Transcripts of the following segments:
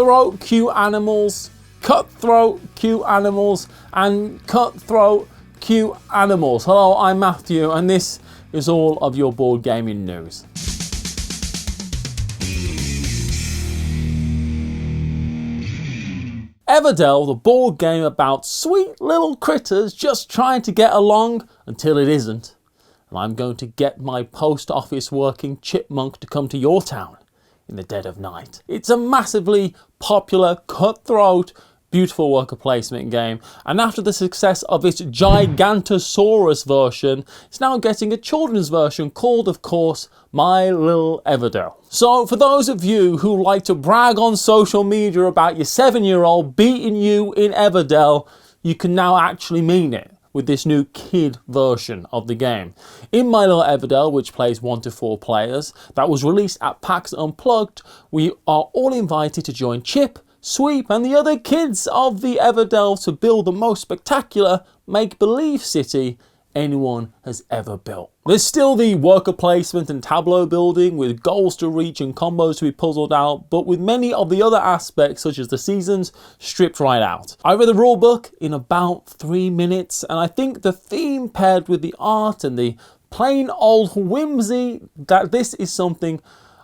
cutthroat cute animals, cutthroat cute animals, and cutthroat cute animals. Hello, I'm Matthew, and this is all of your board gaming news. Everdell, the board game about sweet little critters just trying to get along until it isn't. And I'm going to get my post office working chipmunk to come to your town in the dead of night. It's a massively popular, cutthroat, beautiful worker placement game, and after the success of its Gigantosaurus version, it's now getting a children's version called, of course, My Lil Everdell. So for those of you who like to brag on social media about your 7-year-old beating you in Everdell, you can now actually mean it with this new kid version of the game. In My Lil Everdell, which plays 1 to 4 players, that was released at PAX Unplugged, we are all invited to join Chip, Sweep and the other kids of the Everdell to build the most spectacular make-believe city anyone has ever built. There's still the worker placement and tableau building with goals to reach and combos to be puzzled out, but with many of the other aspects such as the seasons stripped right out. I read the rulebook in about 3 minutes, and I think the theme paired with the art and the plain old whimsy, that this is something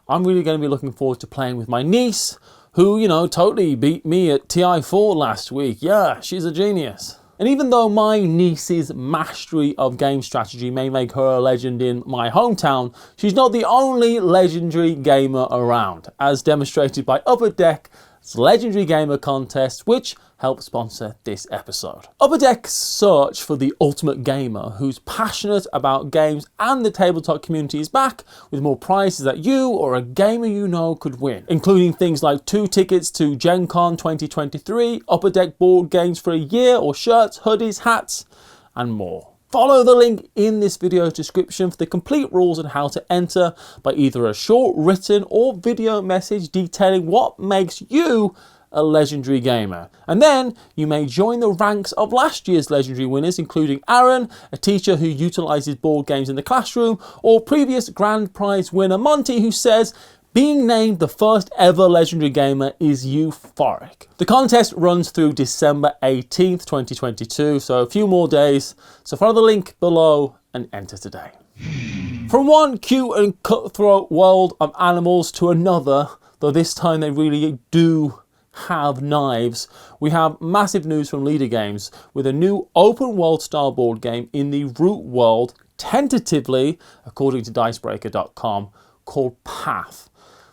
I'm really going to be looking forward to playing with my niece, who, you know, totally beat me at TI4 last week. Yeah, she's a genius. And even though my niece's mastery of game strategy may make her a legend in my hometown, she's not the only legendary gamer around, as demonstrated by Upper Deck's Legendary Gamer Contest, which helped sponsor this episode. Upper Deck's search for the ultimate gamer who's passionate about games and the tabletop community is back with more prizes that you or a gamer you know could win, including things like 2 tickets to Gen Con 2023, Upper Deck board games for a year, or shirts, hoodies, hats, and more. Follow the link in this video description for the complete rules on how to enter by either a short written or video message detailing what makes you a legendary gamer. And then you may join the ranks of last year's legendary winners, including Aaron, a teacher who utilizes board games in the classroom, or previous grand prize winner Monty, who says being named the first ever legendary gamer is euphoric. The contest runs through December 18th, 2022, so a few more days. So follow the link below and enter today. From one cute and cutthroat world of animals to another, though this time they really do have knives, we have massive news from Leader Games with a new open world style board game in the Root world, tentatively, according to dicebreaker.com, called Path.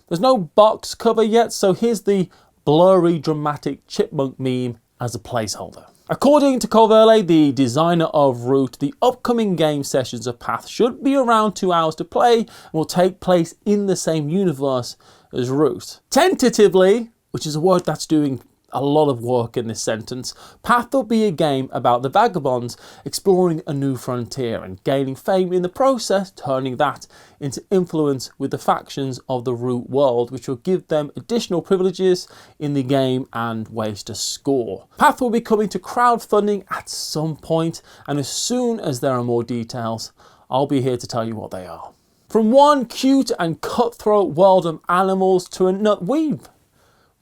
There's no box cover yet, so here's the blurry dramatic chipmunk meme as a placeholder. According to Corvelle, the designer of Root, the upcoming game sessions of Path should be around 2 hours to play and will take place in the same universe as Root. Tentatively, which is a word that's doing a lot of work in this sentence, Path will be a game about the vagabonds exploring a new frontier and gaining fame in the process, turning that into influence with the factions of the Root world, which will give them additional privileges in the game and ways to score. Path will be coming to crowdfunding at some point, and as soon as there are more details, I'll be here to tell you what they are. From one cute and cutthroat world of animals to another, we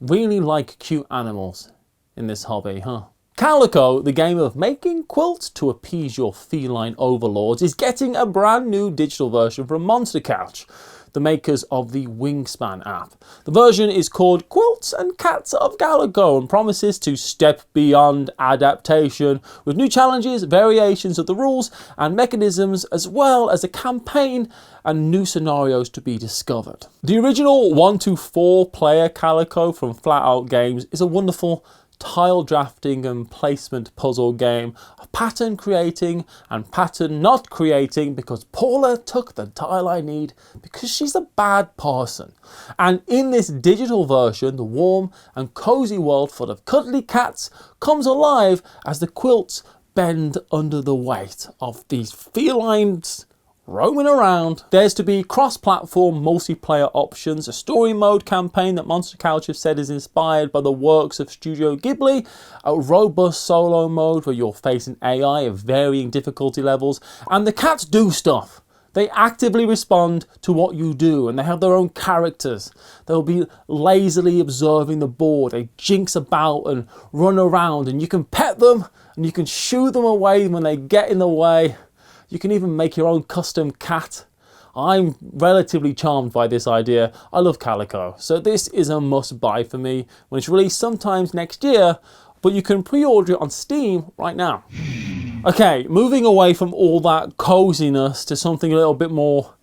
really like cute animals in this hobby, huh? Calico, the game of making quilts to appease your feline overlords, is getting a brand new digital version from Monster Couch, the makers of the Wingspan app. The version is called Quilts and Cats of Calico and promises to step beyond adaptation with new challenges, variations of the rules and mechanisms, as well as a campaign and new scenarios to be discovered. The original 1 to 4 player Calico from Flat Out Games is a wonderful tile drafting and placement puzzle game of pattern creating and pattern not creating, because Paula took the tile I need because she's a bad person. And in this digital version, the warm and cozy world full of cuddly cats comes alive as the quilts bend under the weight of these felines roaming around. There's to be cross-platform multiplayer options, a story mode campaign that Monster Couch have said is inspired by the works of Studio Ghibli, a robust solo mode where you're facing AI of varying difficulty levels, and the cats do stuff. They actively respond to what you do, and they have their own characters. They'll be lazily observing the board. They jinx about and run around, and you can pet them and you can shoo them away when they get in the way. You can even make your own custom cat. I'm relatively charmed by this idea. I love Calico, so this is a must buy for me when it's released sometimes next year, but you can pre-order it on Steam right now. Okay, moving away from all that coziness to something a little bit more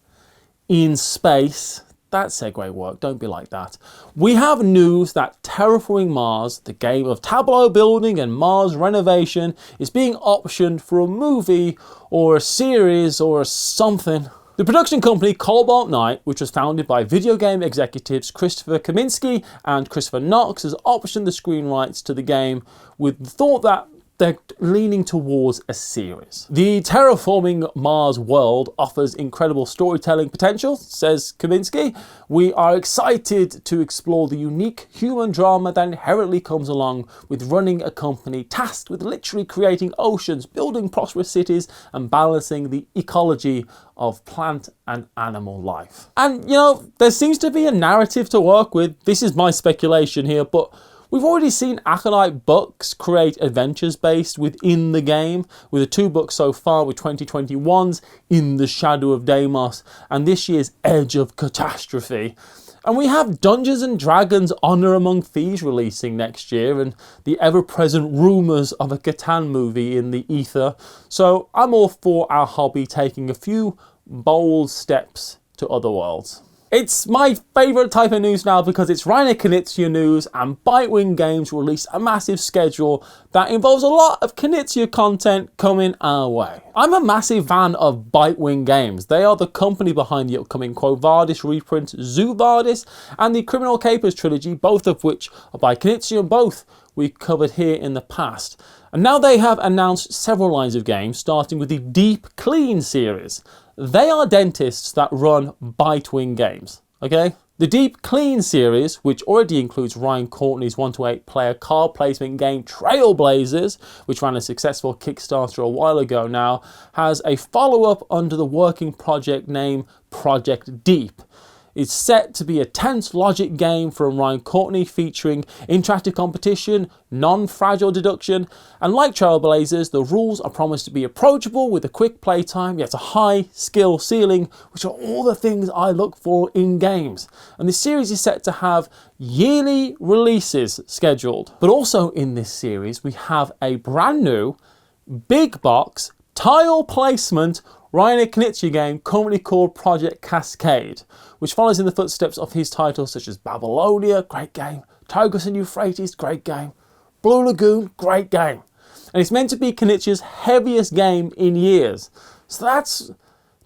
in space. That segue worked, don't be like that. We have news that Terraforming Mars, the game of tableau building and Mars renovation, is being optioned for a movie or a series or something. The production company Cobalt Knight, which was founded by video game executives Christopher Kaminsky and Christopher Knox, has optioned the screen rights to the game with the thought that they're leaning towards a series. The Terraforming Mars world offers incredible storytelling potential, says Kaminsky. We are excited to explore the unique human drama that inherently comes along with running a company tasked with literally creating oceans, building prosperous cities, and balancing the ecology of plant and animal life. And you know, there seems to be a narrative to work with. This is my speculation here, but we've already seen Aconite Books create adventures based within the game, with the 2 books so far, with 2021's In the Shadow of Deimos and this year's Edge of Catastrophe. And we have Dungeons and Dragons Honor Among Thieves releasing next year, and the ever-present rumours of a Catan movie in the ether. So I'm all for our hobby taking a few bold steps to other worlds. It's my favourite type of news now because it's Reiner Knizia news, and Bitewing Games released a massive schedule that involves a lot of Knizia content coming our way. I'm a massive fan of Bitewing Games. They are the company behind the upcoming Quo Vadis reprint Zoo Vadis and the Criminal Capers trilogy, both of which are by Knizia, and both we covered here in the past. And now they have announced several lines of games, starting with the Deep Clean series. They are dentists that run Bitewing Games, okay? The Deep Clean series, which already includes Ryan Courtney's 1-to-8 player card placement game Trailblazers, which ran a successful Kickstarter a while ago now, has a follow-up under the working project name Project Deep. It's set to be a tense logic game from Ryan Courtney featuring interactive competition, non-fragile deduction, and like Trailblazers, the rules are promised to be approachable with a quick playtime, yet a high skill ceiling, which are all the things I look for in games. And this series is set to have yearly releases scheduled. But also in this series, we have a brand new, big box, tile placement Reiner Knizia game currently called Project Cascade, which follows in the footsteps of his titles such as Babylonia, great game, Tigris and Euphrates, great game, Blue Lagoon, great game. And it's meant to be Knizia's heaviest game in years. So that's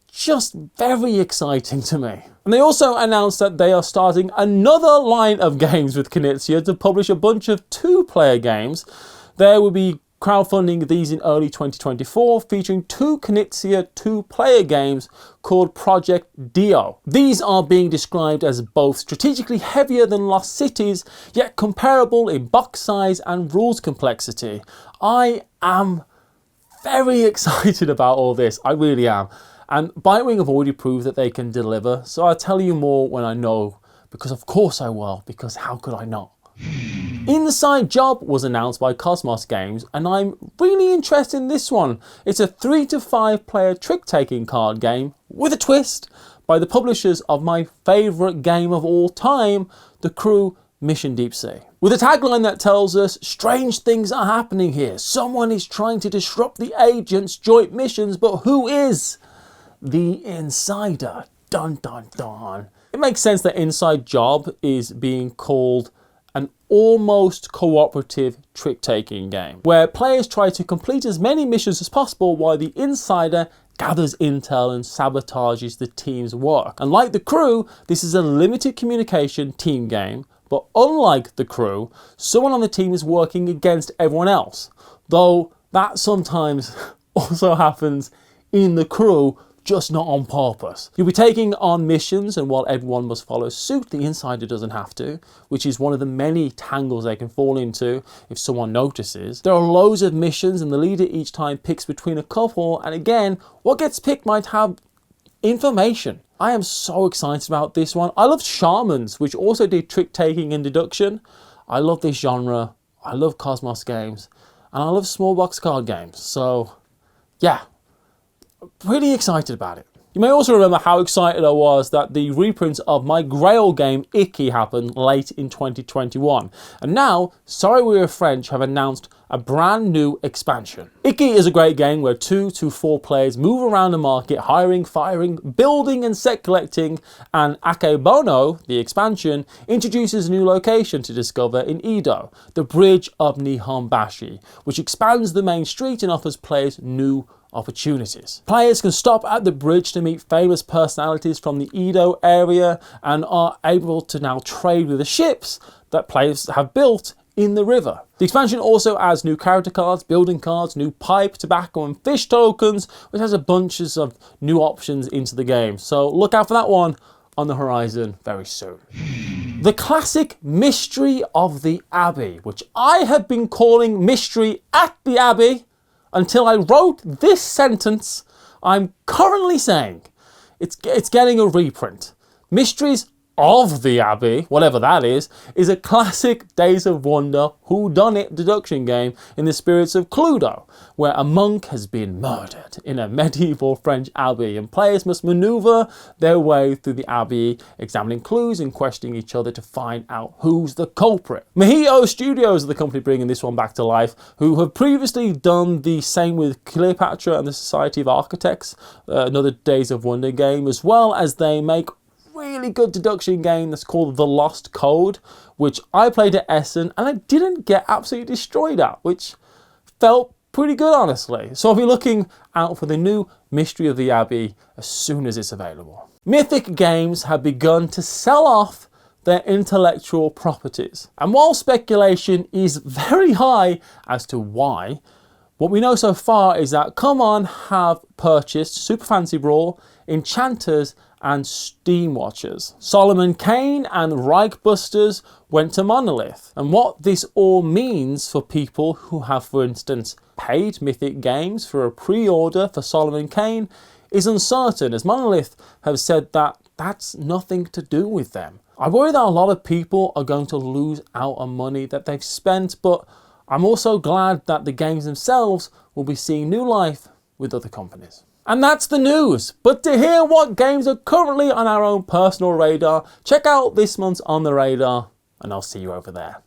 just very exciting to me. And they also announced that they are starting another line of games with Knizia to publish a bunch of 2-player games. There will be crowdfunding these in early 2024, featuring 2 Knizia 2-player games called Project Dio. These are being described as both strategically heavier than Lost Cities, yet comparable in box size and rules complexity. I am very excited about all this, I really am. And Bitewing have already proved that they can deliver, so I'll tell you more when I know, because of course I will, because how could I not? Inside Job was announced by Cosmos Games, and I'm really interested in this one. It's a 3 to 5 player trick-taking card game with a twist by the publishers of my favourite game of all time, The Crew Mission Deep Sea. With a tagline that tells us, strange things are happening here. Someone is trying to disrupt the agents' joint missions, but who is the insider? Dun dun dun. It makes sense that Inside Job is being called an almost cooperative trick-taking game, where players try to complete as many missions as possible while the insider gathers intel and sabotages the team's work. And like The Crew, this is a limited communication team game, but unlike The Crew, someone on the team is working against everyone else, though that sometimes also happens in The Crew, just not on purpose. You'll be taking on missions, and while everyone must follow suit, the insider doesn't have to, which is one of the many tangles they can fall into if someone notices. There are loads of missions, and the leader each time picks between a couple, and again, what gets picked might have information. I am so excited about this one. I love Shamans, which also did trick-taking and deduction. I love this genre. I love Cosmos games. And I love small box card games. So, yeah, pretty excited about it. You may also remember how excited I was that the reprint of my Grail game Iki happened late in 2021. And now, Sorry We're French have announced a brand new expansion. Iki is a great game where 2 to 4 players move around the market, hiring, firing, building and set collecting, and Akebono, the expansion, introduces a new location to discover in Edo, the Bridge of Nihonbashi, which expands the main street and offers players new opportunities. Players can stop at the bridge to meet famous personalities from the Edo area and are able to now trade with the ships that players have built in the river. The expansion also adds new character cards, building cards, new pipe, tobacco and fish tokens, which has a bunch of new options into the game. So look out for that one on the horizon very soon. The classic Mystery of the Abbey, which I have been calling Mystery at the Abbey until I wrote this sentence. I'm currently saying it's getting a reprint. Mysteries of the Abbey, whatever that is a classic Days of Wonder whodunit deduction game in the spirits of Cluedo, where a monk has been murdered in a medieval French abbey and players must maneuver their way through the abbey, examining clues and questioning each other to find out who's the culprit. Mojito Studios are the company bringing this one back to life, who have previously done the same with Cleopatra and the Society of Architects, another Days of Wonder game, as well as they make really good deduction game that's called The Lost Code, which I played at Essen and I didn't get absolutely destroyed at, which felt pretty good, honestly. So I'll be looking out for the new Mystery of the Abbey as soon as it's available. Mythic Games have begun to sell off their intellectual properties, and while speculation is very high as to why, what we know so far is that CMON have purchased Super Fancy Brawl, Enchanters and Steam Watchers. Solomon Kane and Reichbusters went to Monolith. And what this all means for people who have, for instance, paid Mythic Games for a pre-order for Solomon Kane is uncertain, as Monolith have said that that's nothing to do with them. I worry that a lot of people are going to lose out on money that they've spent, but I'm also glad that the games themselves will be seeing new life with other companies. And that's the news. But to hear what games are currently on our own personal radar, check out this month's On the Radar, and I'll see you over there.